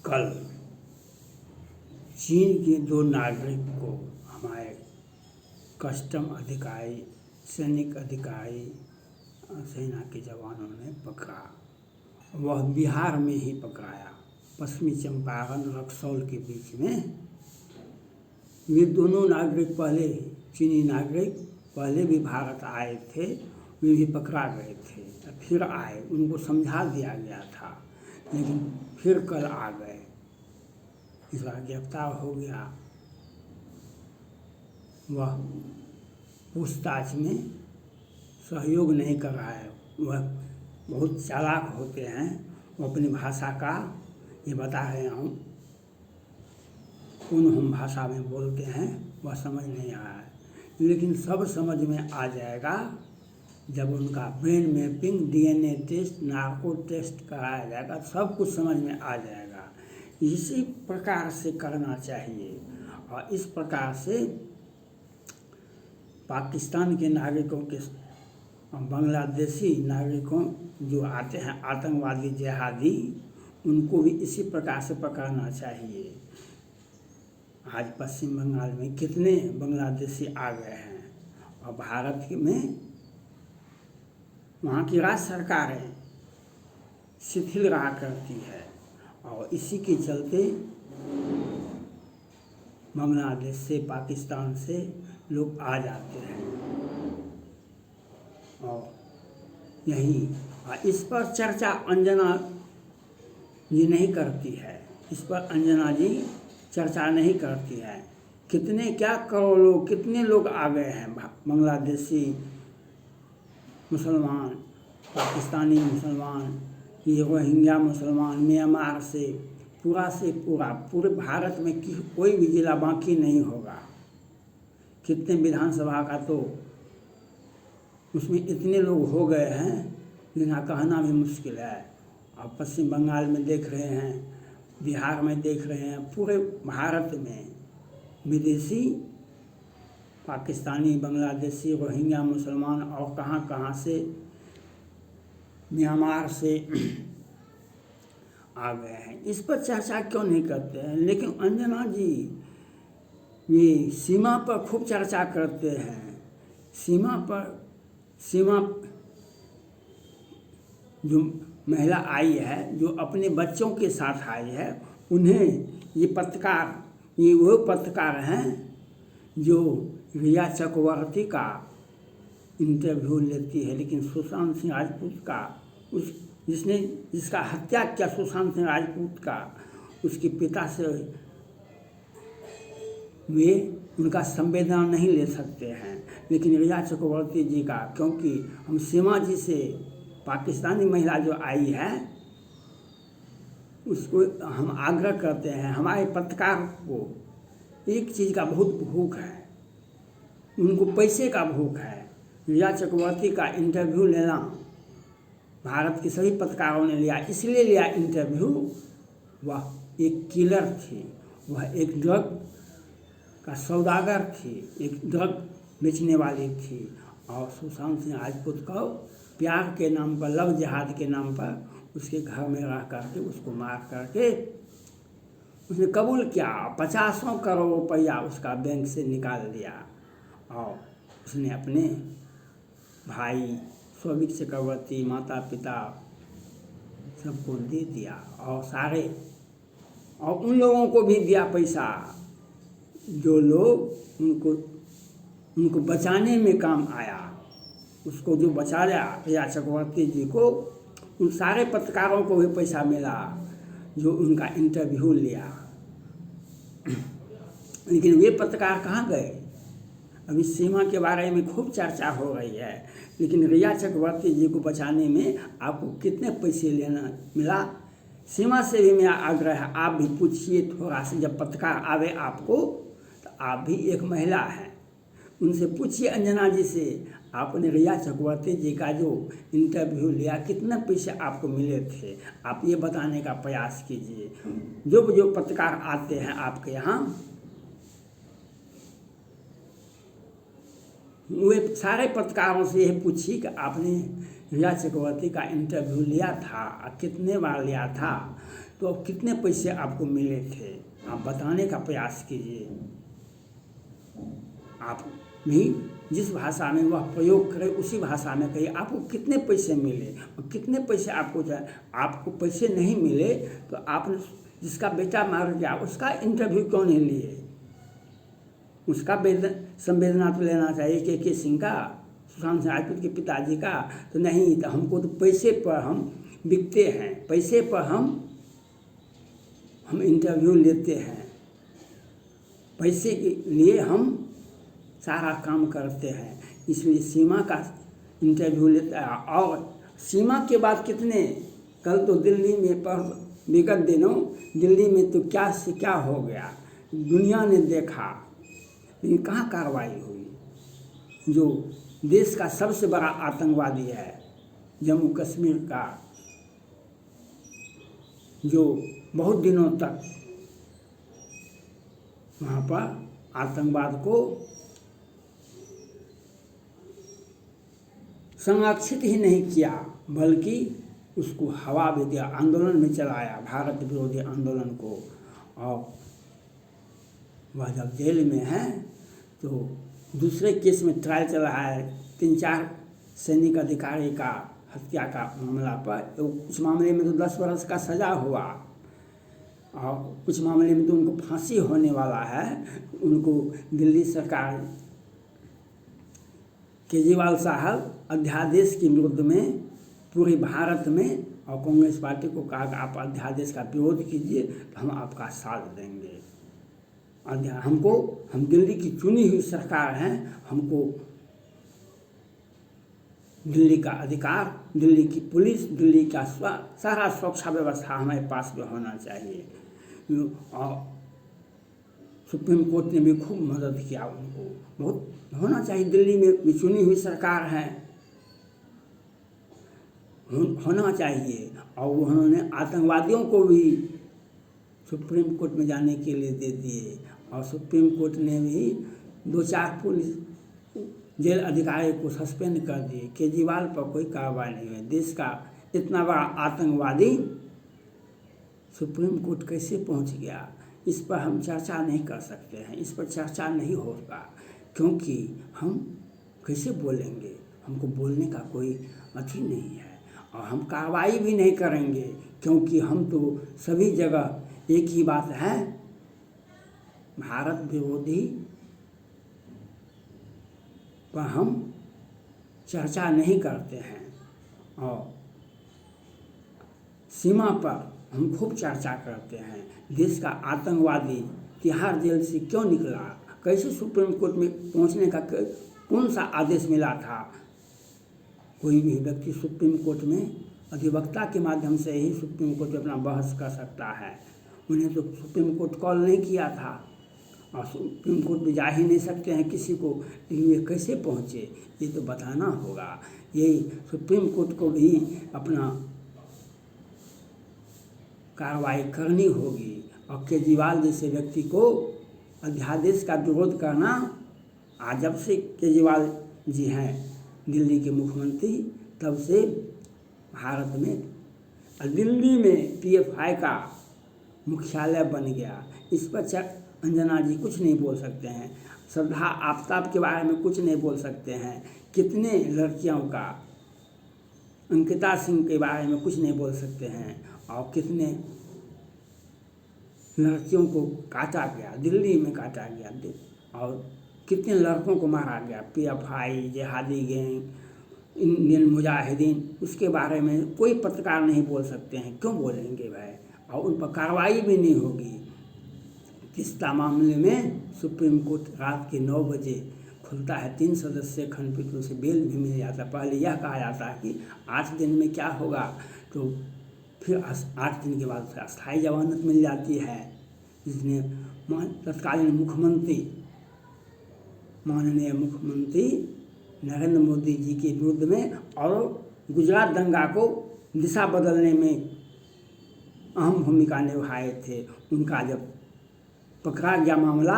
कल चीन के 2 नागरिक को हमारे कस्टम अधिकारी, सैनिक अधिकारी, सेना के जवानों ने पकड़ा। वह बिहार में ही पकड़ाया, पश्चिमी चंपारण रक्सौल के बीच में। वे दोनों नागरिक पहले, चीनी नागरिक पहले भी भारत आए थे, वे भी पकड़ा गए थे, फिर आए, उनको समझा दिया गया था, लेकिन फिर कल आ गए। इस बार गिरफ्तार हो गया। वह पूछताछ में सहयोग नहीं कर रहा है। वह बहुत चालाक होते हैं। वो अपनी भाषा का ये बता रहे हूँ, कौन हम भाषा में बोलते हैं वह समझ नहीं आ रहा है, लेकिन सब समझ में आ जाएगा जब उनका brain mapping, DNA test, narco test कराया जाएगा, सब कुछ समझ में आ जाएगा। इसी प्रकार से करना चाहिए। और इस प्रकार से पाकिस्तान के नागरिकों के, बांग्लादेशी नागरिकों जो आते हैं आतंकवादी जिहादी, उनको भी इसी प्रकार से पकड़ना चाहिए। आज पश्चिम बंगाल में कितने बांग्लादेशी आ गए हैं, और भारत में वहाँ की राज्य सरकारें शिथिल रहा करती है, और इसी के चलते बांग्लादेश से, पाकिस्तान से लोग आ जाते हैं। और यही इस पर चर्चा अंजना जी नहीं करती है, इस पर अंजना जी चर्चा नहीं करती है। कितने, क्या करोड़ों, कितने लोग आ गए हैं बांग्लादेशी मुसलमान, पाकिस्तानी मुसलमान, ये रोहिंग्या मुसलमान, म्यांमार से पूरा पूरे भारत में कोई भी जिला बाकी नहीं होगा। कितने विधानसभा का तो उसमें इतने लोग हो गए हैं जिनका कहना भी मुश्किल है। अब पश्चिम बंगाल में देख रहे हैं, बिहार में देख रहे हैं, पूरे भारत में विदेशी, पाकिस्तानी, बांग्लादेशी, रोहिंग्या मुसलमान और कहाँ से, म्यांमार से आ गए हैं। इस पर चर्चा क्यों नहीं करते हैं? लेकिन अंजना जी ये सीमा पर खूब चर्चा करते हैं। सीमा जो महिला आई है, जो अपने बच्चों के साथ आई है, उन्हें ये पत्रकार, ये वो पत्रकार हैं जो रिया चक्रवर्ती का इंटरव्यू लेती है, लेकिन सुशांत सिंह राजपूत का, जिसका हत्या किया सुशांत सिंह राजपूत का, उसके पिता से वे उनका संवेदना नहीं ले सकते हैं, लेकिन रिया चक्रवर्ती जी का, क्योंकि हम सीमा जी से, पाकिस्तानी महिला जो आई है उसको हम आग्रह करते हैं। हमारे पत्रकार को एक चीज़ का बहुत भूख है, उनको पैसे का भूख है। रिया चक्रवर्ती का इंटरव्यू लेना भारत के सभी पत्रकारों ने लिया, इसलिए लिया इंटरव्यू, वह एक किलर थी, वह एक ड्रग का सौदागर थी, एक ड्रग बेचने वाली थी। और सुशांत सिंह राजपूत को प्यार के नाम पर, लव जिहाद के नाम पर उसके घर में रह करके उसको मार करके उसने कबूल किया। 50 करोड़ रुपया उसका बैंक से निकाल दिया, और उसने अपने भाई शोभिक चक्रवर्ती, माता पिता सबको दे दिया, और उन लोगों को भी दिया पैसा जो लोग उनको बचाने में काम आया। उसको जो बचाया रिया चक्रवर्ती जी को, उन सारे पत्रकारों को भी पैसा मिला जो उनका इंटरव्यू लिया। लेकिन वे पत्रकार कहाँ गए? अभी सीमा के बारे में खूब चर्चा हो रही है, लेकिन रिया चक्रवर्ती जी को बचाने में आपको कितने पैसे लेना मिला? सीमा से भी मेरा आग्रह है, आप भी पूछिए थोड़ा सा, जब पत्रकार आवे आपको, तो आप भी एक महिला हैं, उनसे पूछिए अंजना जी से, आपने रिया चक्रवर्ती जी का जो इंटरव्यू लिया, कितने पैसे आपको मिले थे? आप ये बताने का प्रयास कीजिए। जो पत्रकार आते हैं आपके यहाँ, वे सारे पत्रकारों से यह पूछिए कि आपने रिया चक्रवर्ती का इंटरव्यू लिया था, कितने बार लिया था? तो तो कितने पैसे आपको मिले थे, आप बताने का प्रयास कीजिए। आप भी जिस भाषा में वह प्रयोग करे उसी भाषा में कहिए आपको कितने पैसे मिले और कितने पैसे आपको जाए। आपको पैसे नहीं मिले तो आपने जिसका बेटा मार गया उसका इंटरव्यू क्यों नहीं लिए? उसका संवेदना तो लेना चाहिए के सिंह का, सुशांत सिंह राजपूत के पिताजी का तो नहीं। तो हमको तो पैसे पर हम बिकते हैं, पैसे पर हम इंटरव्यू लेते हैं, पैसे के लिए हम सारा काम करते हैं। इसलिए सीमा का इंटरव्यू लेता है। और सीमा के बाद कितने, कल तो दिल्ली में पर विगत दिनों दिल्ली में तो क्या से क्या हो गया दुनिया ने देखा, लेकिन कहाँ कार्रवाई हुई। जो देश का सबसे बड़ा आतंकवादी है जम्मू कश्मीर का, जो बहुत दिनों तक वहाँ पर आतंकवाद को संरक्षित ही नहीं किया बल्कि उसको हवा भी दिया, आंदोलन में चलाया, भारत विरोधी आंदोलन को। और वह जब जेल में है तो दूसरे केस में ट्रायल चल रहा है 3-4 सैनिक अधिकारी का हत्या का मामला पर। तो कुछ मामले में तो 10 वर्ष का सज़ा हुआ और कुछ मामले में तो उनको फांसी होने वाला है। उनको दिल्ली सरकार केजरीवाल साहब अध्यादेश के विरुद्ध में पूरे भारत में और कांग्रेस पार्टी को कहा कि आप अध्यादेश का विरोध कीजिए तो हम आपका साथ देंगे। हम दिल्ली की चुनी हुई सरकार हैं, हमको दिल्ली का अधिकार, दिल्ली की पुलिस, दिल्ली का सारा सुरक्षा व्यवस्था हमारे पास में होना चाहिए। और सुप्रीम कोर्ट ने भी खूब मदद किया उनको, बहुत होना चाहिए। दिल्ली में भी चुनी हुई सरकार है, होना चाहिए। और उन्होंने आतंकवादियों को भी सुप्रीम कोर्ट में जाने के लिए दे दिए और सुप्रीम कोर्ट ने भी 2-4 पुलिस जेल अधिकारी को सस्पेंड कर दिए। केजरीवाल पर कोई कार्रवाई नहीं हुई। देश का इतना बड़ा आतंकवादी सुप्रीम कोर्ट कैसे पहुंच गया, इस पर हम चर्चा नहीं कर सकते हैं, इस पर चर्चा नहीं होगा, क्योंकि हम कैसे बोलेंगे, हमको बोलने का कोई अथी नहीं है। और हम कार्रवाई भी नहीं करेंगे क्योंकि हम तो सभी जगह एक ही बात है, भारत विरोधी पर हम चर्चा नहीं करते हैं। और सीमा पर हम खूब चर्चा करते हैं। देश का आतंकवादी तिहाड़ जेल से क्यों निकला, कैसे सुप्रीम कोर्ट में पहुंचने का कौन सा आदेश मिला था। कोई भी व्यक्ति सुप्रीम कोर्ट में अधिवक्ता के माध्यम से ही सुप्रीम कोर्ट में अपना बहस कर सकता है। उन्हें तो सुप्रीम कोर्ट कॉल नहीं किया था और सुप्रीम कोर्ट में जा ही नहीं सकते हैं किसी को, लेकिन ये कैसे पहुँचे ये तो बताना होगा। यही सुप्रीम कोर्ट को भी अपना कार्रवाई करनी होगी। और केजरीवाल जैसे व्यक्ति को अध्यादेश का विरोध करना, आज जब से केजरीवाल जी हैं दिल्ली के मुख्यमंत्री तब से भारत में दिल्ली में PFI का मुख्यालय बन गया। इस पर अंजना जी कुछ नहीं बोल सकते हैं, श्रद्धा आफ्ताब के बारे में कुछ नहीं बोल सकते हैं, कितने लड़कियों का, अंकिता सिंह के बारे में कुछ नहीं बोल सकते हैं, और कितने लड़कियों को काटा गया, दिल्ली में काटा गया, और कितने लड़कों को मारा गया। PFI, जिहादी गैंग, इंडियन मुजाहिदीन, उसके बारे में कोई पत्रकार नहीं बोल सकते हैं, क्यों बोलेंगे भाई। और उन पर कार्रवाई भी नहीं होगी। किस्ता मामले में सुप्रीम कोर्ट रात के 9 बजे खुलता है, 3 सदस्यीय खंडपीठ, उसे बेल भी मिल जाता। पहले यह कहा जाता है कि 8 दिन में क्या होगा, तो फिर 8 दिन के बाद अस्थायी जमानत मिल जाती है, जिसने तत्कालीन मुख्यमंत्री, माननीय मुख्यमंत्री नरेंद्र मोदी जी के विरुद्ध में और गुजरात दंगा को दिशा बदलने में अहम भूमिका निभाए थे। उनका जब पकड़ा गया मामला,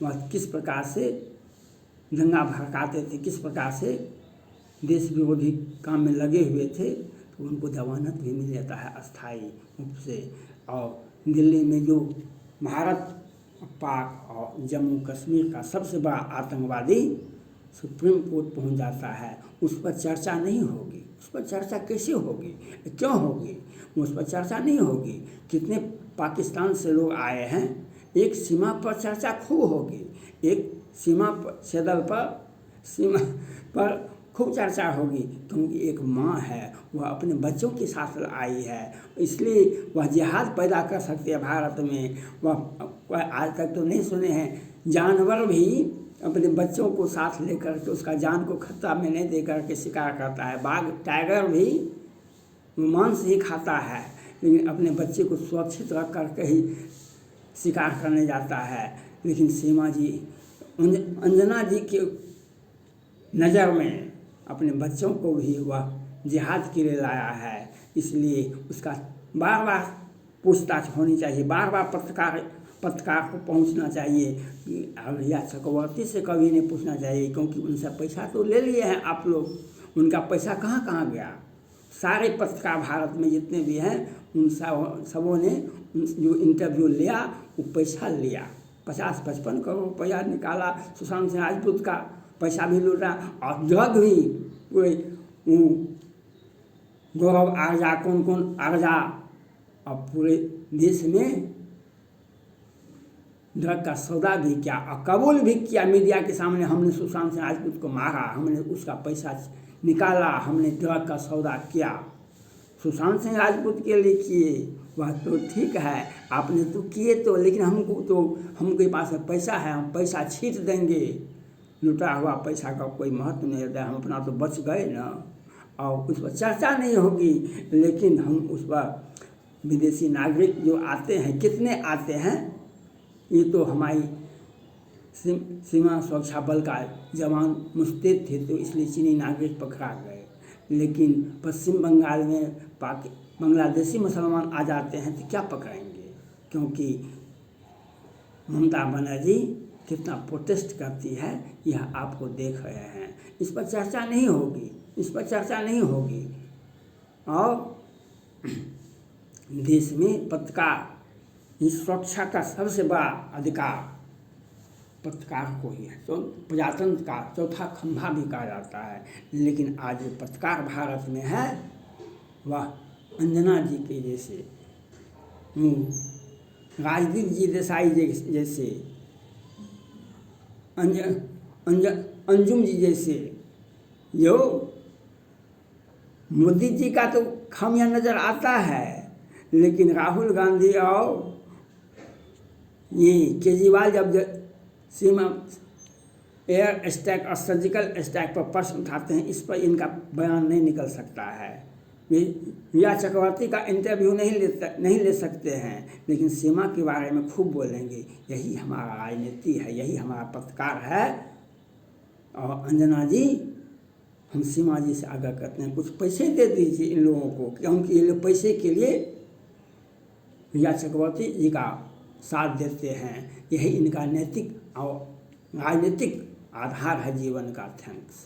वह किस प्रकार से दंगा भड़काते थे, किस प्रकार से देश विरोधी काम में लगे हुए थे, तो उनको जमानत भी मिल जाता है अस्थायी रूप से। और दिल्ली में जो भारत, पाक और जम्मू कश्मीर का सबसे बड़ा आतंकवादी सुप्रीम कोर्ट पहुंच जाता है, उस पर चर्चा नहीं होगी। उस पर चर्चा कैसे होगी, क्यों होगी? उस पर चर्चा नहीं होगी। कितने पाकिस्तान से लोग आए हैं, एक सीमा पर चर्चा खूब होगी। एक सीमा पर सीमा पर खूब चर्चा होगी, क्योंकि एक माँ है, वह अपने बच्चों के साथ आई है, इसलिए वह जिहाद पैदा कर सकती है भारत में। वह आज तक तो नहीं सुने हैं जानवर भी अपने बच्चों को साथ लेकर के उसका जान को खतरा में नहीं दे कर के शिकार करता है। बाघ, टाइगर भी मांस ही खाता है, लेकिन अपने बच्चे को सुरक्षित रख करके ही शिकार करने जाता है। लेकिन सीमा जी, अंजना जी के नज़र में अपने बच्चों को भी वह जिहाद के लिए लाया है, इसलिए उसका बार बार पूछताछ होनी चाहिए, बार बार पत्रकार को पहुंचना चाहिए। रिया चक्रवर्ती से कभी नहीं पूछना चाहिए, क्योंकि उनसे पैसा तो ले लिए हैं आप लोग, उनका पैसा कहाँ कहाँ गया? सारे पत्रकार भारत में जितने भी हैं उन सबों ने जो इंटरव्यू लिया वो पैसा लिया, 50-55 करोड़ रुपया निकाला। सुशांत सिंह राजपूत का पैसा भी लूटा और ड्रग भी पूरे गौरव आर्जा, कौन आर्जा, और पूरे देश में ड्रग का सौदा भी किया और कबूल भी किया मीडिया के सामने। हमने सुशांत सिंह राजपूत को मारा, हमने उसका पैसा निकाला, हमने ड्रग का सौदा किया। सुशांत सिंह राजपूत के लिए किए, वह तो ठीक है, आपने तो किए तो, लेकिन हमके पास पैसा है, हम पैसा छीट देंगे। लुटा हुआ पैसा का कोई महत्व नहीं रहता है, हम अपना तो बच गए ना। और उस पर चर्चा नहीं होगी, लेकिन हम उस पर विदेशी नागरिक जो आते हैं, कितने आते हैं, ये तो हमारी सीमा सुरक्षा बल का जवान मुस्तैद थे, तो इसलिए चीनी नागरिक पकड़ा गए। लेकिन पश्चिम बंगाल में बांग्लादेशी मुसलमान आ जाते हैं तो क्या पकड़ेंगे? क्योंकि ममता बनर्जी कितना प्रोटेस्ट करती है, यह आपको देख रहे हैं। इस पर चर्चा नहीं होगी, इस पर चर्चा नहीं होगी। और देश में पत्रकार, इस सुरक्षा का सबसे बड़ा अधिकार पत्रकार को ही है, तो प्रजातंत्र का चौथा खंभा भी कहा जाता है। लेकिन आज जो पत्रकार भारत में है, वह अंजना जी के जैसे, राजदीप जी देसाई जैसे, अंजुम जी जैसे, जो मोदी जी का तो खामियां नज़र आता है, लेकिन राहुल गांधी और ये केजरीवाल जब सीमा एयर स्ट्राइक और सर्जिकल स्ट्राइक पर प्रश्न उठाते हैं, इस पर इनका बयान नहीं निकल सकता है। रिया चक्रवर्ती का इंटरव्यू नहीं ले सकते हैं, लेकिन सीमा के बारे में खूब बोलेंगे। यही हमारा राजनीति है, यही हमारा पत्रकार है। और अंजना जी, हम सीमा जी से आग्रह करते हैं, कुछ पैसे दे दीजिए इन लोगों को, क्योंकि ये लोग पैसे के लिए रिया चक्रवर्ती जी का साथ देते हैं। यही इनका नैतिक और राजनीतिक आधार है जीवन का। थैंक्स।